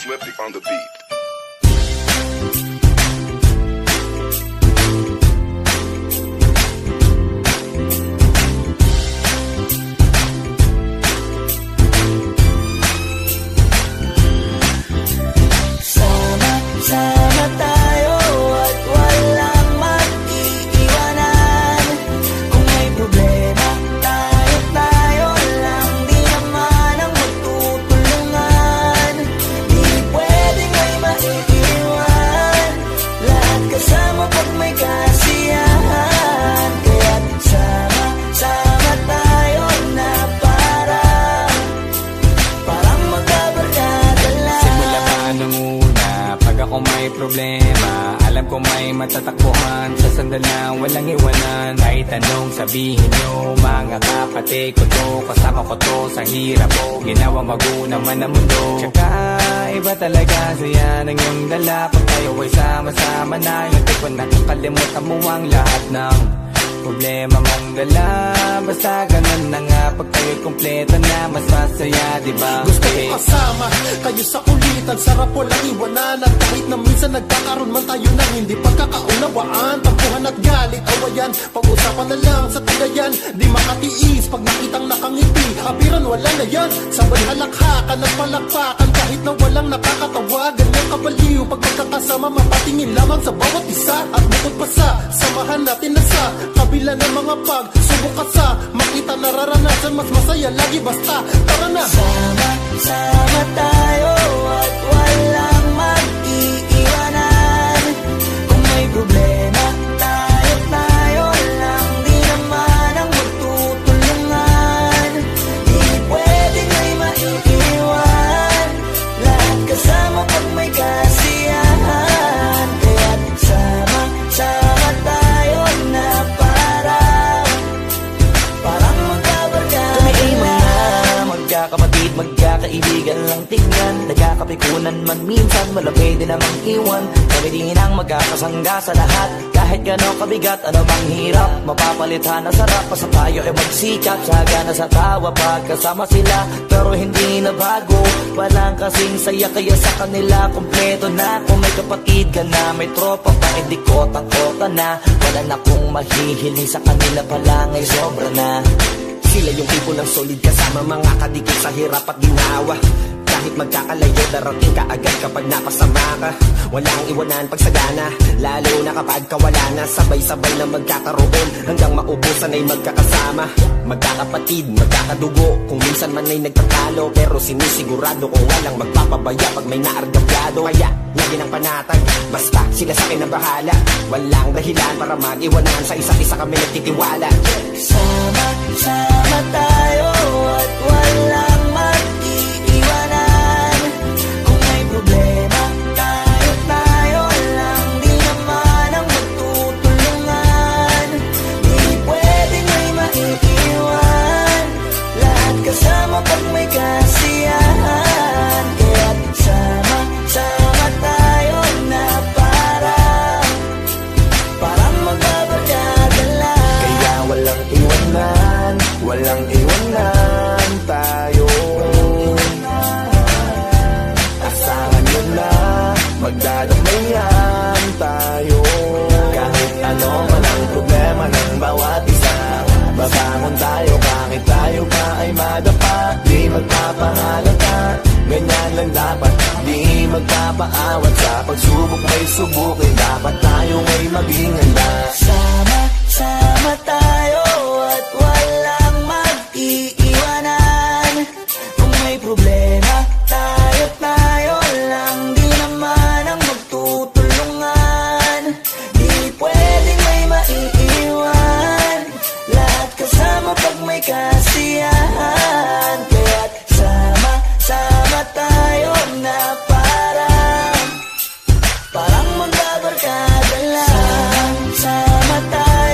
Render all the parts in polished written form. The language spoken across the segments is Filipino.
Swifty on the beat. Sama tayo at walang mag-iiwanan. Kung may problema, tayo lang. Di naman ang magtutulungan. Di pwedeng may maiiwan. Lahat kasama pag may kasiyahan. Kaya't sama tayo na parang magkabarkada lang. Simula pa nung una, pag ako may problema, alam ko may matatakbuhan. Sa sandalang walang iwanan. Kahit anong sabihin nyo, mga kapatid ko to, kasama ko to sa hirap ko. Ginawa magunang man ang mundo. Tsaka iba talaga saya ng iyong dala. Pag tayo ay sama-sama na, hindi ko nakakalimutan mo ang lahat ng problema mong dala. Basta ganun na nga, pag tayo'y kumpleto na, mas masaya, diba? Gusto ko kasama kayo sa kulitan, sarap walang iwanan. At kahit na minsan nagkakaroon man tayo ng hindi pagkakaunawaan, tampuhan at galit, awayan, pag-usapan na lang sa tagayan. Di makatiis pag nakitang nakangiti, abiran wala na yan. Sabay halakhakan at palakpakan, kahit na walang nakakatawa. Ganyan kabaliw pag magkakasama, mapatingin lamang sa bawat isa. At bukod pa sa samahan natin na sa kabila ng mga pagsubok at sa makita nararanasan, mas masaya lagi basta tara na. Sama tayo at walang mag-iiwanan. Kung may problema, tayo lang. Di naman ang magtutulungan. Di pwedeng may maiiwan. Lahat kasama pag may kasiyahan. Kaya't sama tayo na parang magkabarkada. Kami ay mga magkakapatid, magkakaibigan lang tingnan. Nagkakapikunan man minsan, malapit din namang iwan. Kami din ang magkakasangga sa lahat. Kahit gano'ng kabigat, ano bang hirap, mapapalitan na sarap. Basta tayo ay magsikap, sagana sa tawa pagkasama sila. Pero hindi na bago, walang kasing saya. Kaya sa kanila kumpleto na. Kung may kapatid ka na, may tropa pa, hindi kotang-kota na. Wala na kong mahihiling sa kanila pala, ngay sobra na. Sila yung tipo ng solid kasama, mga kadikit sa hirap at ginawa. Kahit magkakalayo, darating ka agad kapag napasama ka. Walang iwanan pag sagana, lalo na kapag kawala na. Sabay-sabay na magkakaroon, hanggang maubusan ay magkakasama. Magkakapatid, magkakadugo, kung minsan man ay nagtatalo. Pero sinisigurado kung walang magpapabaya pag may naargabyado. Kaya, lagi ng panatag, basta sila sa akin ang bahala. Walang dahilan para mag-iwanan, sa isa't isa kami nagtitiwala. Sama tayo at walang mag-iiwanan. Kung may problema, tayo lang. Di naman ang magtutulungan. Di pwedeng may maiiwan. Lahat kasama pag may kasiyahan. Kaya't sama tayo na parang magbabarkada lang. Kaya walang iwanan tayo. Asahan nyo na, magdadamayan tayo. Kahit ano man ang problema ng bawat isa, babangon tayo kahit tayo pa ay madapa. Di magpapahalata, ganyan lang dapat. Di magpapaawat, sa pagsubok may subukin. Dapat tayo ay maging handa. Sama tayo at walang mag-iiwanan. Kung may problema, tayo lang. Di naman ang magtutulungan. Di pwedeng may maiiwan. Lahat kasama pag may kasiyahan. Kaya't sama tayo na parang magbabarkada lang. Sama tayo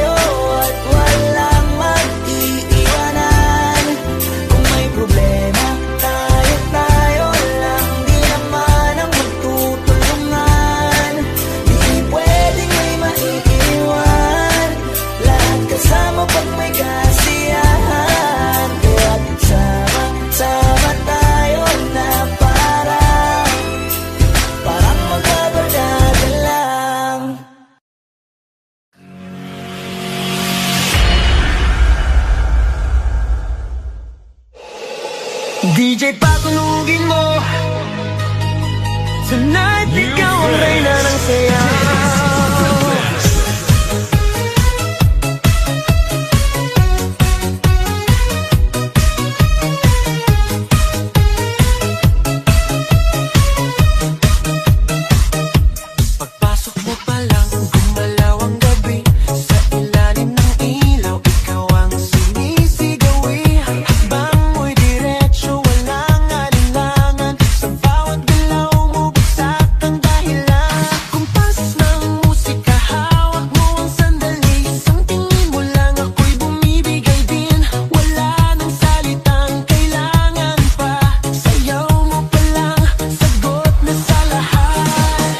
Tonight, ikaw ang reyna ng sayaw. Pagpasok mo pa lang, gumalaw ang gabi. Sa ilalim ng ilaw, ikaw ang sinisigawi. Hakbang mo'y diretso, walang alinlangan. Sa bawat galaw mo, bagsak ang dahilan. Kumpas ng musika, hawak mo ang sandali. Isang tingin mo lang, ako'y bumibigay din. Wala nang salitang kailangan pa. Sayaw mo pa lang, sagot na sa lahat.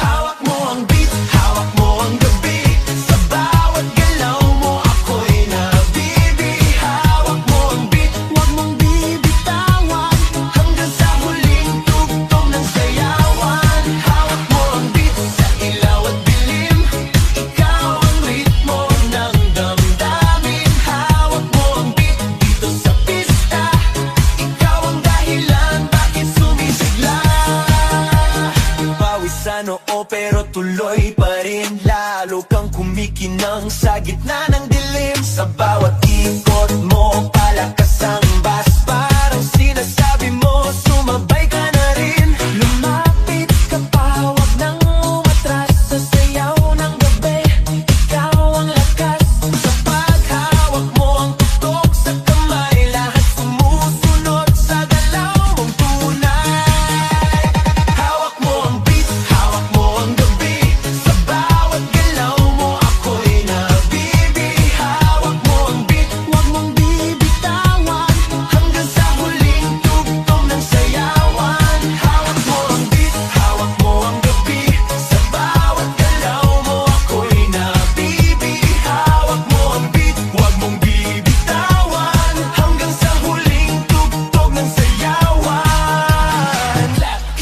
Hawak mo ang beat, hawak mo ang gabi. Sa bawat galaw mo, ako'y nabibi. Hawak mo ang beat, huwag mong bibitawan. Hanggang sa huling tugtog ng sayawan. Hawak mo ang beat, sa ilaw at dilim. Ikaw ang ritmo ng damdamin. Hawak mo ang beat, dito sa pista. Ikaw ang dahilan, bakit sumisigla. Pawis sa noo pero tuloy pa rin. Lalo kang kumikinang sa gitna ng dilim. Sa bawat ikot mo, palakas ang bass. Parang sinasabi mo, sumabay